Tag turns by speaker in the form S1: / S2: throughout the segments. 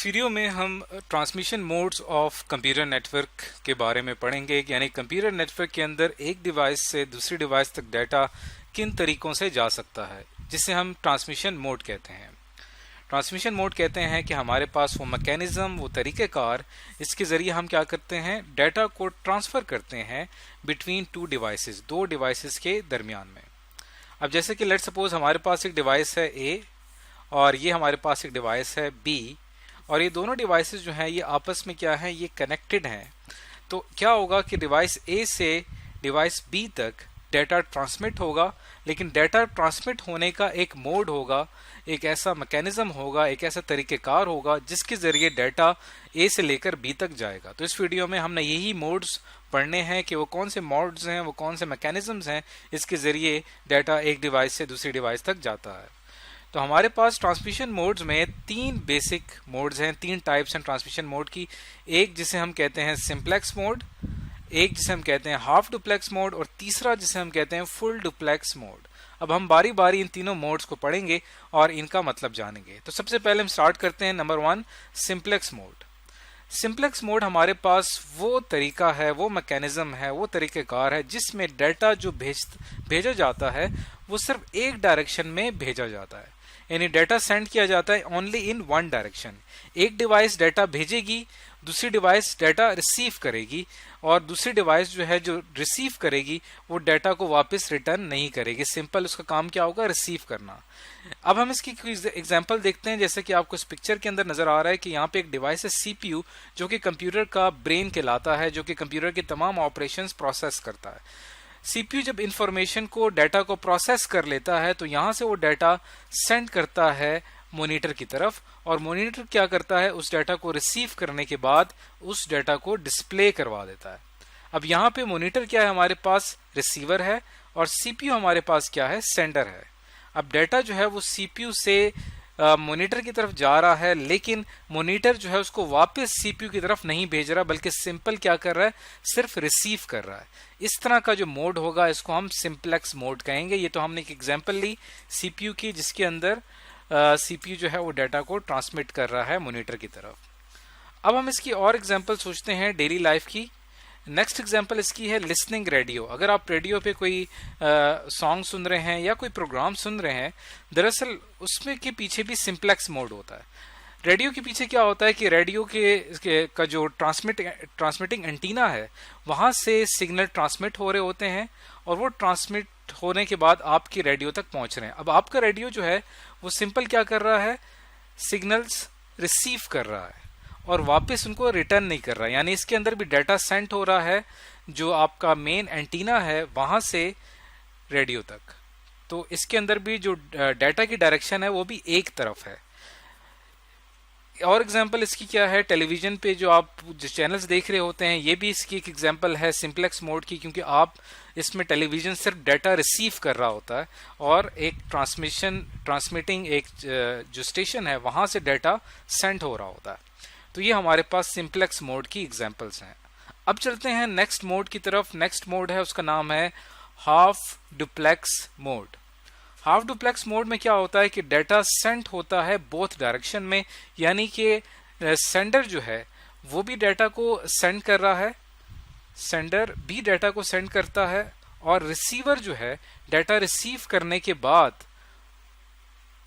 S1: इस वीडियो में हम transmission modes of computer network के बारे में पढ़ेंगे, यानी कंप्यूटर नेटवर्क के अंदर एक डिवाइस से दूसरी डिवाइस तक डाटा किन तरीकों से जा सकता है, जिसे हम ट्रांसमिशन मोड कहते हैं। ट्रांसमिशन मोड कहते हैं कि हमारे पास वो मैकेनिज्म, वो तरीक़ेकार, इसके ज़रिए हम क्या करते हैं, डाटा को ट्रांसफ़र करते हैं बिटवीन टू डिवाइसेस, दो डिवाइसेस के दरमियान में। अब जैसे कि लेट्स सपोज हमारे पास एक डिवाइस है ए और ये हमारे पास एक डिवाइस है बी, और ये दोनों डिवाइसेस जो हैं ये आपस में क्या है, ये कनेक्टेड हैं। तो क्या होगा कि डिवाइस ए से डिवाइस बी तक डाटा ट्रांसमिट होगा, लेकिन डाटा ट्रांसमिट होने का एक मोड होगा, एक ऐसा मैकेनिज्म होगा, एक ऐसा तरीक़ेकार होगा जिसके ज़रिए डाटा ए से लेकर बी तक जाएगा। तो इस वीडियो में हमने यही मोड्स पढ़ने हैं कि वो कौन से मोड्स हैं, वो कौन से मैकेनिज्म्स हैं, इसके ज़रिए डाटा एक डिवाइस से दूसरी डिवाइस तक जाता है। तो हमारे पास ट्रांसमिशन मोड्स में तीन बेसिक मोड्स हैं, तीन टाइप्स हैं ट्रांसमिशन मोड की। एक जिसे हम कहते हैं सिंप्लेक्स मोड, एक जिसे हम कहते हैं हाफ डुप्लेक्स मोड, और तीसरा जिसे हम कहते हैं फुल डुप्लेक्स मोड। अब हम बारी बारी इन तीनों मोड्स को पढ़ेंगे और इनका मतलब जानेंगे। तो सबसे पहले हम स्टार्ट करते हैं number 1, simplex mode. Simplex mode हमारे पास वो तरीका है, वो मैकेनिज्म है, वो तरीक़ेकार है जिसमें डाटा जो भेजा जाता है वो सिर्फ एक डायरेक्शन में भेजा जाता है, यानी डाटा सेंड किया जाता है ओनली इन वन डायरेक्शन। एक डिवाइस डाटा भेजेगी, दूसरी डिवाइस डाटा रिसीव करेगी, और दूसरी डिवाइस जो है जो रिसीव करेगी वो डाटा को वापस रिटर्न नहीं करेगी। सिंपल उसका काम क्या होगा, रिसीव करना। अब हम इसकी एग्जांपल देखते हैं। जैसे कि आपको इस पिक्चर के अंदर नजर आ रहा है कि यहाँ पे एक डिवाइस है सीपीयू, जो कि कंप्यूटर का ब्रेन कहलाता है, जो कि कंप्यूटर के तमाम ऑपरेशंस प्रोसेस करता है। सीपीयू जब इंफॉर्मेशन को, डाटा को प्रोसेस कर लेता है तो यहाँ से वो डाटा सेंड करता है मॉनिटर की तरफ, और मॉनिटर क्या करता है, उस डाटा को रिसीव करने के बाद उस डाटा को डिस्प्ले करवा देता है। अब यहाँ पे मॉनिटर क्या है, हमारे पास रिसीवर है, और सीपीयू हमारे पास क्या है, सेंडर है। अब डाटा जो है वो सीपीयू से मॉनिटर की तरफ जा रहा है, लेकिन मॉनिटर जो है उसको वापस सीपीयू की तरफ नहीं भेज रहा, बल्कि सिंपल क्या कर रहा है, सिर्फ रिसीव कर रहा है। इस तरह का जो मोड होगा इसको हम सिंप्लेक्स मोड कहेंगे। ये तो हमने एक एग्जांपल ली सीपीयू की, जिसके अंदर सीपीयू जो है वो डाटा को ट्रांसमिट कर रहा है मॉनिटर की तरफ। अब हम इसकी और एग्जांपल सोचते हैं डेली लाइफ की। नेक्स्ट एग्जांपल इसकी है लिसनिंग रेडियो। अगर आप रेडियो पे कोई सॉन्ग सुन रहे हैं या कोई प्रोग्राम सुन रहे हैं, दरअसल उसमें के पीछे भी सिंप्लेक्स मोड होता है। रेडियो के पीछे क्या होता है कि रेडियो का जो ट्रांसमिटिंग एंटीना है, वहां से सिग्नल ट्रांसमिट हो रहे होते हैं, और वो ट्रांसमिट होने के बाद आपकी रेडियो तक पहुंच रहे हैं। अब आपका रेडियो जो है वो सिंपल क्या कर रहा है, सिग्नल्स रिसीव कर रहा है और वापस उनको रिटर्न नहीं कर रहा है, यानी इसके अंदर भी डाटा सेंड हो रहा है जो आपका मेन एंटीना है वहां से रेडियो तक। तो इसके अंदर भी जो डाटा की डायरेक्शन है वो भी एक तरफ है। और एग्जांपल इसकी क्या है, टेलीविजन पे जो आप जो चैनल्स देख रहे होते हैं, ये भी इसकी एक एग्जांपल है सिंप्लेक्स मोड की, क्योंकि आप इसमें टेलीविजन सिर्फ डाटा रिसीव कर रहा होता है और एक ट्रांसमिटिंग एक जो स्टेशन है वहां से डाटा सेंड हो रहा होता है। तो ये हमारे पास सिंप्लेक्स मोड की एग्जांपल्स हैं। अब चलते हैं नेक्स्ट मोड की तरफ। नेक्स्ट मोड है, उसका नाम है half duplex mode. Half duplex mode में क्या होता है कि डाटा सेंड होता है बोथ डायरेक्शन में, यानी कि सेंडर जो है वो भी डाटा को सेंड कर रहा है, सेंडर भी डाटा को सेंड करता है, और रिसीवर जो है डाटा रिसीव करने के बाद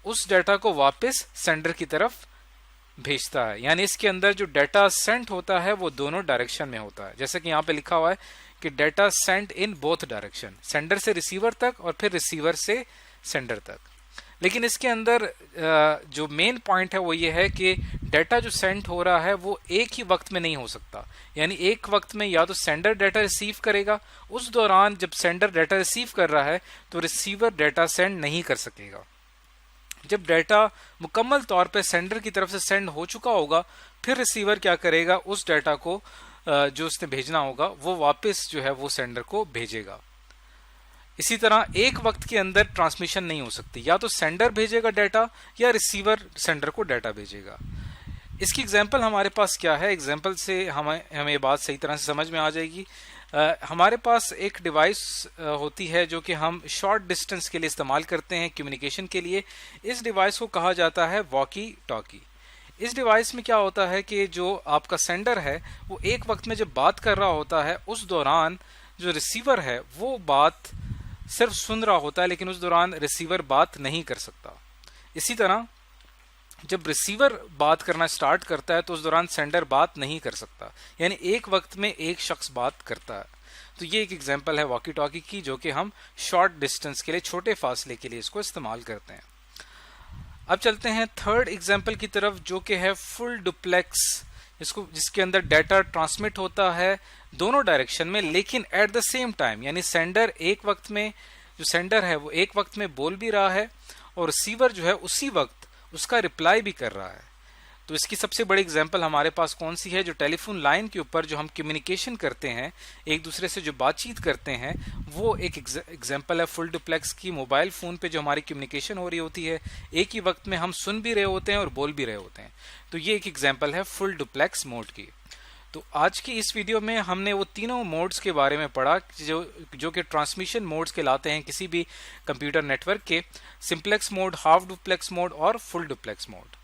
S1: उस डाटा को वापस सेंडर की तरफ भेजता है। यानी इसके अंदर जो डाटा सेंड होता है वो दोनों डायरेक्शन में होता है। जैसे कि यहाँ पे लिखा हुआ है कि data send in both direction, sender से रिसीवर तक और फिर रिसीवर से सेंडर तक। लेकिन इसके अंदर जो मेन पॉइंट है वो ये है कि डाटा जो सेंड हो रहा है वो एक ही वक्त में नहीं हो सकता, यानी एक वक्त में या तो सेंडर डाटा रिसीव करेगा, उस दौरान जब सेंडर डाटा रिसीव कर रहा है तो रिसीवर डाटा सेंड नहीं कर सकेगा। जब डाटा मुकम्मल तौर पे सेंडर की तरफ से सेंड हो चुका होगा, फिर रिसीवर क्या करेगा, उस डाटा को जो उसने भेजना होगा वो वापस जो है वो सेंडर को भेजेगा। इसी तरह एक वक्त के अंदर ट्रांसमिशन नहीं हो सकती, या तो सेंडर भेजेगा डाटा या रिसीवर सेंडर को डाटा भेजेगा। इसकी एग्जांपल हमारे पास क्या है, एग्जांपल से हमें ये बात सही तरह से समझ में आ जाएगी। हमारे पास एक डिवाइस होती है जो कि हम शॉर्ट डिस्टेंस के लिए इस्तेमाल करते हैं, कम्युनिकेशन के लिए। इस डिवाइस को कहा जाता है वॉकी टॉकी। इस डिवाइस में क्या होता है कि जो आपका सेंडर है वो एक वक्त में जब बात कर रहा होता है, उस दौरान जो रिसीवर है वो बात सिर्फ सुन रहा होता है, लेकिन उस दौरान रिसीवर बात नहीं कर सकता। इसी तरह जब रिसीवर बात करना स्टार्ट करता है तो उस दौरान सेंडर बात नहीं कर सकता, यानी एक वक्त में एक शख्स बात करता है। तो ये एक एग्जांपल है वॉकी टॉकी की, जो कि हम शॉर्ट डिस्टेंस के लिए, छोटे फासले के लिए इसको इस्तेमाल करते हैं। अब चलते हैं थर्ड एग्जांपल की तरफ, जो कि है फुल डुप्लेक्स, जिसके अंदर डाटा ट्रांसमिट होता है दोनों डायरेक्शन में, लेकिन एट द सेम टाइम, यानी सेंडर एक वक्त में, जो सेंडर है वो एक वक्त में बोल भी रहा है और रिसीवर जो है उसी वक्त उसका रिप्लाई भी कर रहा है। तो इसकी सबसे बड़ी एग्जांपल हमारे पास कौन सी है? जो टेलीफोन लाइन के ऊपर जो हम कम्युनिकेशन करते हैं, एक दूसरे से जो बातचीत करते हैं, वो एक एग्जांपल है फुल डुप्लेक्स की। मोबाइल फोन पे जो हमारी कम्युनिकेशन हो रही होती है, एक ही वक्त में हम सुन भी रहे होते हैं और बोल भी रहे होते हैं। तो ये एक एग्जांपल है फुल डुप्लेक्स मोड की। तो आज की इस वीडियो में हमने वो तीनों मोड्स के बारे में पढ़ा जो कि ट्रांसमिशन मोड्स कहलाते हैं किसी भी कंप्यूटर नेटवर्क के: simplex mode, half duplex mode और फुल डुप्लेक्स मोड।